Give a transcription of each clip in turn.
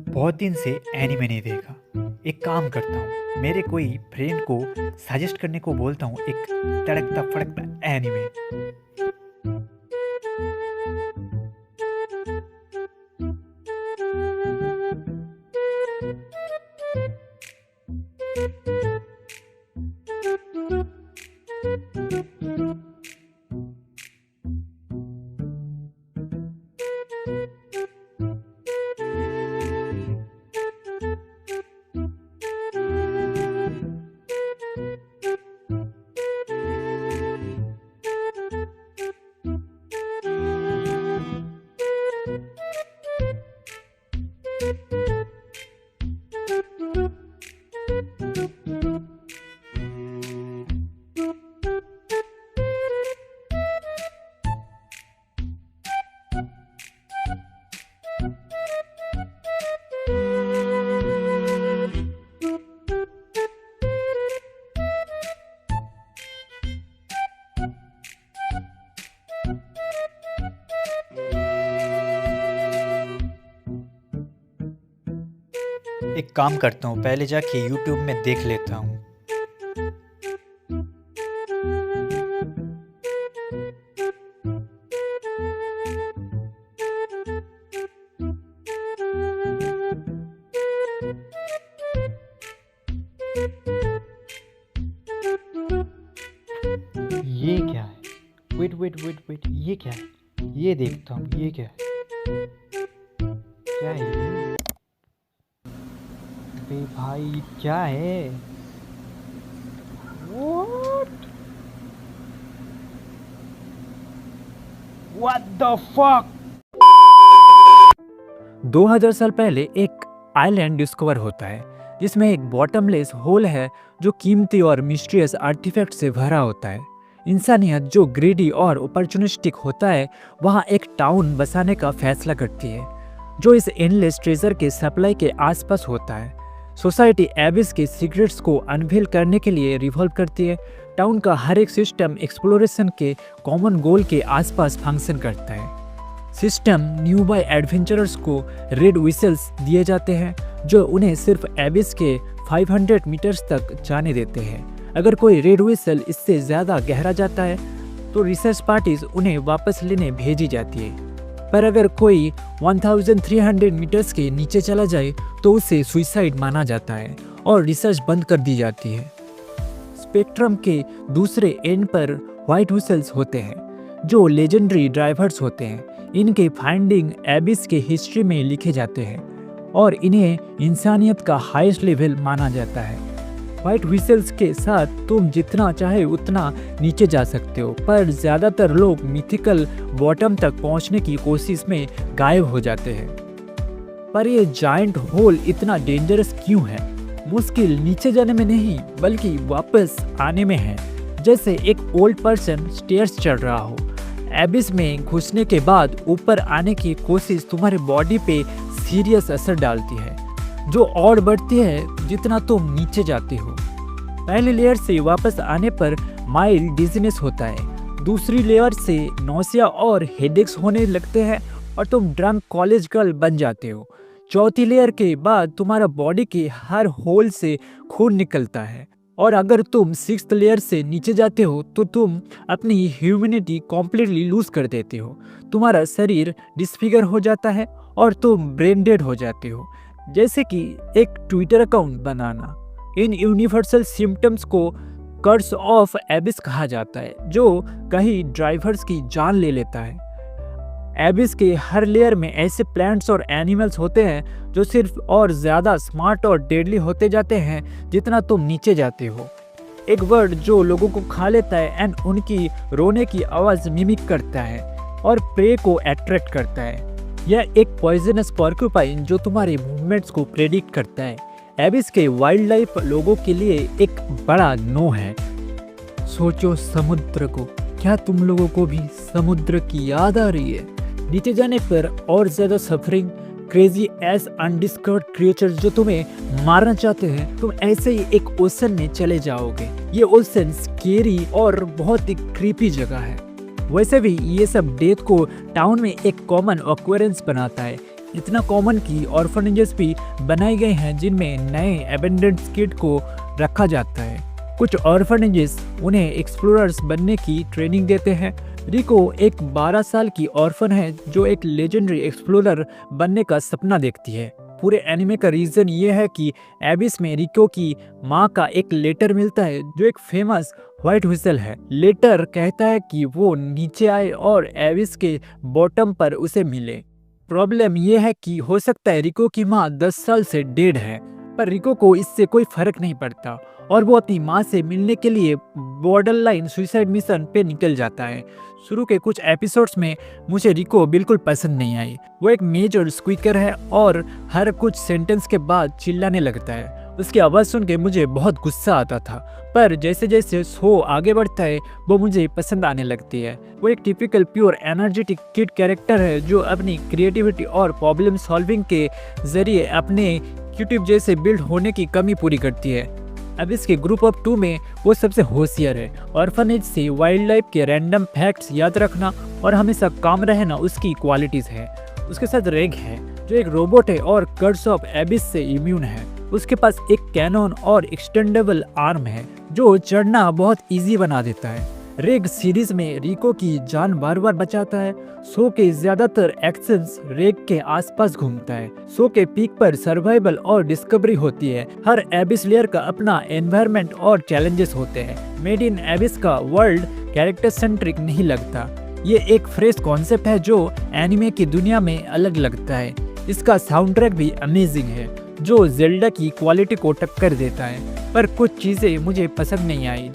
बहुत दिन से एनीमे नहीं देखा। एक काम करता हूँ, मेरे कोई फ्रेंड को सजेस्ट करने को बोलता हूँ एक तड़कता फड़कता एनीमे। एक काम करता हूँ, पहले जाके यूट्यूब में देख लेता हूँ। ये क्या है? वेट वेट वेट वेट, ये क्या है? ये देखता हूँ, ये क्या है? क्या है ये? बे भाई क्या है? What? What the fuck? 2000 साल पहले एक आइलैंड डिस्कवर होता है जिसमें एक बॉटमलेस होल है जो कीमती और मिस्टीरियस आर्टिफैक्ट से भरा होता है। इंसानियत जो ग्रीडी और अपॉर्चुनिस्टिक होता है वहाँ एक टाउन बसाने का फैसला करती है जो इस एंडलेस ट्रेजर के सप्लाई के आसपास होता है। सोसाइटी एबिस के सीक्रेट्स को अनवील करने के लिए रिवॉल्व करती है। टाउन का हर एक सिस्टम एक्सप्लोरेशन के कॉमन गोल के आसपास फंक्शन करता है। सिस्टम न्यू बाय एडवेंचरर्स को रेड व्हिसल्स दिए जाते हैं जो उन्हें सिर्फ एबिस के 500 मीटर्स तक जाने देते हैं। अगर कोई रेड व्हिसल इससे ज़्यादा गहरा जाता है तो रिसर्च पार्टीज उन्हें वापस लेने भेजी जाती है, पर अगर कोई 1300 मीटर्स के नीचे चला जाए तो उसे सुइसाइड माना जाता है और रिसर्च बंद कर दी जाती है। स्पेक्ट्रम के दूसरे एंड पर व्हाइट व्हिसल्स होते हैं जो लेजेंडरी ड्राइवर्स होते हैं। इनके फाइंडिंग एबिस के हिस्ट्री में लिखे जाते हैं और इन्हें इंसानियत का हाईएस्ट लेवल माना जाता है। व्हाइट व्हिसल्स के साथ तुम जितना चाहे उतना नीचे जा सकते हो, पर ज़्यादातर लोग मिथिकल बॉटम तक पहुंचने की कोशिश में गायब हो जाते हैं। पर ये जायंट होल इतना डेंजरस क्यों है? मुश्किल नीचे जाने में नहीं बल्कि वापस आने में है। जैसे एक ओल्ड पर्सन स्टेयर्स चढ़ रहा हो। एबिस में घुसने के बाद ऊपर आने की कोशिश तुम्हारे बॉडी पे सीरियस असर डालती है जो और बढ़ती है जितना तुम नीचे जाते हो। पहली लेयर से वापस आने पर माइल्ड डिजीनेस होता है, दूसरी लेयर से नौसिया और हेडेक्स होने लगते हैं और तुम ड्रंक कॉलेज गर्ल बन जाते हो। चौथी लेयर के बाद तुम्हारा बॉडी के हर होल से खून निकलता है और अगर तुम 6th लेयर से नीचे जाते हो तो तुम अपनी ह्यूमैनिटी कॉम्प्लीटली लूज कर देते हो। तुम्हारा शरीर डिसफिगर हो जाता है और तुम ब्रेन डेड हो जाते हो, जैसे कि एक ट्विटर अकाउंट बनाना। इन यूनिवर्सल सिम्टम्स को कर्स ऑफ एबिस कहा जाता है जो कई ड्राइवर्स की जान ले लेता है। एबिस के हर लेयर में ऐसे प्लांट्स और एनिमल्स होते हैं जो सिर्फ और ज़्यादा स्मार्ट और डेडली होते जाते हैं जितना तुम नीचे जाते हो। एक वर्ड जो लोगों को खा लेता है एंड उनकी रोने की आवाज़ मिमिक करता है और प्रे को अट्रैक्ट करता है। यह एक पॉइजनस पोर्क्यूपाइन जो तुम्हारे मूवमेंट्स को प्रेडिक्ट करता है। एबिस के वाइल्ड लाइफ लोगों के लिए एक बड़ा नो है। सोचो समुद्र को, क्या तुम लोगों को भी समुद्र की याद आ रही है? नीचे जाने पर और ज्यादा suffering, crazy S undiscovered creatures जो तुम्हें मारना चाहते हैं, तुम ऐसे ही एक ओशन में चले जाओगे। ये ओशन स्केरी और बहुत ही क्रीपी जगह है। वैसे भी ये सब डेथ को टाउन में एक कॉमन ऑक्वेरेंस बनाता है। इतना कॉमन कि ऑर्फनेजेस भी बनाए गए हैं जिनमें नए एबेंडेंट किड को रखा जाता है। कुछ ऑर्फनेजेस उन्हें एक्सप्लोरर्स बनने की ट्रेनिंग देते हैं। रिको एक 12 साल की ऑर्फन है जो एक लेजेंडरी एक्सप्लोरर बनने का सपना देखती है। पूरे एनिमे का रीजन ये है कि एबिस में रिको की माँ का एक लेटर मिलता है जो एक फेमस व्हाइट व्हिसल है। लेटर कहता है कि वो नीचे आए और एबिस के बॉटम पर उसे मिले। प्रॉब्लम ये है कि हो सकता है रिको की माँ 10 साल से डेड है, पर रिको को इससे कोई फर्क नहीं पड़ता और वो अपनी माँ से मिलने के लिए बॉर्डर लाइन सुसाइड मिशन पे निकल जाता है। शुरू के कुछ एपिसोड्स में मुझे रिको बिल्कुल पसंद नहीं आई। वो एक मेजर स्क्वीकर है और हर कुछ सेंटेंस के बाद चिल्लाने लगता है। उसकी आवाज़ सुन के मुझे बहुत गुस्सा आता था, पर जैसे जैसे शो आगे बढ़ता है वो मुझे पसंद आने लगती है। वो एक typical pure energetic kid character है जो अपनी क्रिएटिविटी और प्रॉब्लम सॉल्विंग के जरिए अपने क्यूटिव जैसे बिल्ड होने की कमी पूरी करती है। अब इसके ग्रुप ऑफ 2 में वो सबसे होशियार है। ऑर्फनेज से वाइल्ड लाइफ के रैंडम फैक्ट्स याद रखना और हमेशा काम रहना उसकी क्वालिटीज़ है। उसके साथ रेग है जो एक रोबोट है और कर्स ऑफ एबिस से इम्यून है। उसके पास एक कैनन और एक्सटेंडेबल आर्म है जो चढ़ना बहुत इजी बना देता है। रेग सीरीज में रिको की जान बार बार बचाता है। शो के ज्यादातर एक्शंस रेग के आसपास घूमता है। शो के पीक पर सर्वाइवल और डिस्कवरी होती है। हर एबिस लेयर का अपना एनवायरनमेंट और चैलेंजेस होते हैं। मेड इन एबिस का वर्ल्ड कैरेक्टर सेंट्रिक नहीं लगता। ये एक फ्रेश कॉन्सेप्ट है जो एनिमे की दुनिया में अलग लगता है। इसका साउंड ट्रैक भी अमेजिंग है जो जेल्डा की क्वालिटी को टक्कर देता है, पर कुछ चीजें मुझे पसंद नहीं आई,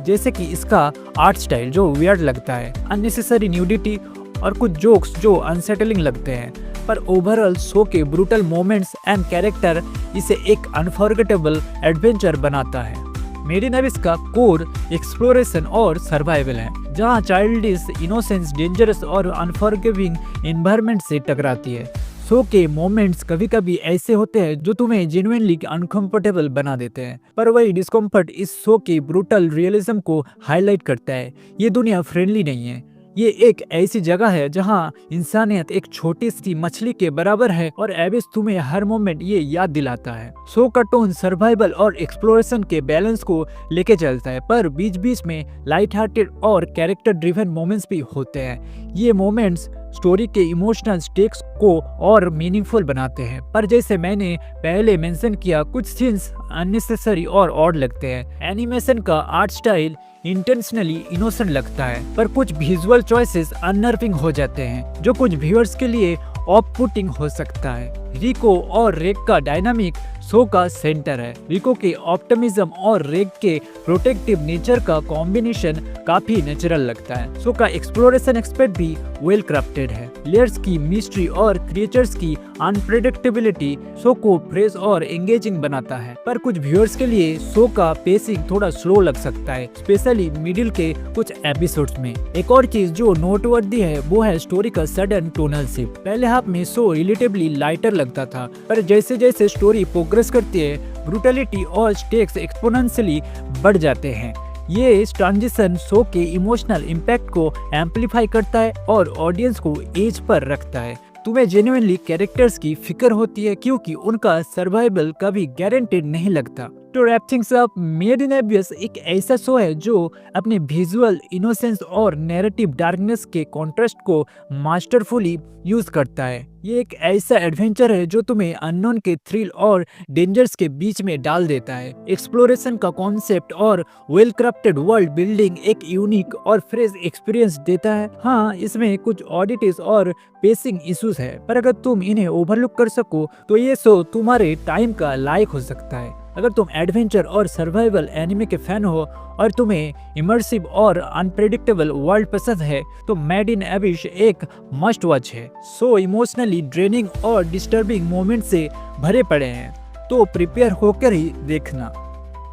जैसे कि इसका आर्ट स्टाइल जो वियर्ड लगता है, अननेसेसरी न्यूडिटी और कुछ जोक्स जो अनसेटलिंग लगते हैं। पर ओवरऑल शो के ब्रूटल मोमेंट्स एंड कैरेक्टर इसे एक अनफॉरगेटेबल एडवेंचर बनाता है। मेड इन एबिस का कोर एक्सप्लोरेशन और सर्वाइवल है, जहां चाइल्डिश इनोसेंस डेंजरस और अनफॉरगिविंग एनवायरनमेंट से टकराती है। शो के मोमेंट्स कभी कभी ऐसे होते हैं जो तुम्हें जेन्युइनली अनकंफर्टेबल बना देते हैं, पर वही डिस्कम्फर्ट इस शो की ब्रूटल रियलिज्म को हाईलाइट करता है। ये दुनिया फ्रेंडली नहीं है। ये एक ऐसी जगह है जहां इंसानियत एक छोटी सी मछली के बराबर है और एबिस तुम्हें हर मोमेंट ये याद दिलाता है। शो का टोन सर्वाइवल और एक्सप्लोरेशन के बैलेंस को लेके चलता है, पर बीच बीच में लाइट हार्टेड और कैरेक्टर ड्रिवन मोमेंट्स भी होते हैं। ये मोमेंट्स स्टोरी के इमोशनल स्टेक्स को और मीनिंगफुल बनाते हैं, पर जैसे मैंने पहले मेंशन किया, कुछ सीन्स अननेसेसरी और ऑड लगते हैं। एनिमेशन का आर्ट स्टाइल इंटेंशनली इनोसेंट लगता है, पर कुछ विजुअल चॉइसेस अननर्विंग हो जाते हैं जो कुछ व्यूअर्स के लिए ऑफ पुटिंग हो सकता है। रिको और रेग का डायनामिक शो का सेंटर है। रिको के ऑप्टिमिज्म और रेग के प्रोटेक्टिव नेचर का कॉम्बिनेशन काफी नेचुरल लगता है। शो का एक्सप्लोरेशन एक्सपेक्ट भी वेल क्राफ्टेड है। लेयर्स की मिस्ट्री और क्रिएचर्स की अनप्रेडिक्टेबिलिटी शो को फ्रेश और एंगेजिंग बनाता है, पर कुछ व्यूअर्स के लिए शो का पेसिंग थोड़ा स्लो लग सकता है, स्पेशली मिडिल के कुछ एपिसोड्स में। एक और चीज जो नोटवर्दी है वो है स्टोरी का सडन टोनल शिफ्ट। पहले हाफ में शो रिलेटिवली लाइटर लगता था, पर जैसे जैसे स्टोरी प्रोग्रेस करती है, ब्रूटलिटी और स्टेक्स एक्सपोनेंशियली बढ़ जाते हैं। ये ट्रांजिशन शो के इमोशनल इम्पैक्ट को एम्पलीफाई करता है और ऑडियंस को एज पर रखता है। तुम्हें जेन्युइनली कैरेक्टर्स की फिक्र होती है क्योंकि उनका सर्वाइवल कभी गारंटेड नहीं लगता। To wrap things up, made in Abyss एक ऐसा शो है जो अपने विजुअल इनोसेंस और नैरेटिव डार्कनेस के कॉन्ट्रास्ट को मास्टरफुली यूज करता है। ये एक ऐसा एडवेंचर है जो तुम्हें अननोन के थ्रिल और डेंजर्स के बीच में डाल देता है। एक्सप्लोरेशन का कॉन्सेप्ट और वेल क्राफ्टेड वर्ल्ड बिल्डिंग एक यूनिक और फ्रेश एक्सपीरियंस देता है। हाँ, इसमें कुछ ऑडिटिस और पेसिंग इश्यूज है, पर अगर तुम इन्हें ओवरलुक कर सको तो ये शो तुम्हारे टाइम का लायक हो सकता है। अगर तुम एडवेंचर और सर्वाइवल एनिमे के फैन हो और तुम्हें इमर्सिव और अनप्रेडिक्टेबल वर्ल्ड पसंद है तो मेड इन एबिस एक मस्ट वॉच है। सो इमोशनली ड्रेनिंग और डिस्टर्बिंग मोमेंट से भरे पड़े हैं, तो प्रिपेयर होकर ही देखना।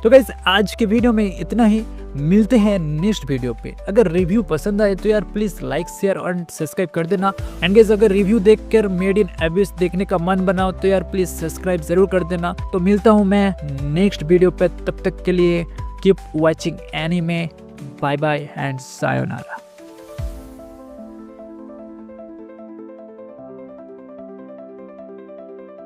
तो गाइस, आज के वीडियो में इतना ही। मिलते हैं नेक्स्ट वीडियो पे। अगर रिव्यू पसंद आए तो यार प्लीज लाइक शेयर और सब्सक्राइब कर देना। एंड गाइस, अगर रिव्यू देखकर मेड इन एबिस देखने का मन बनाओ तो यार प्लीज सब्सक्राइब जरूर कर देना। तो मिलता हूँ मैं नेक्स्ट वीडियो पे, तब तक के लिए keep watching anime. Bye bye and sayonara.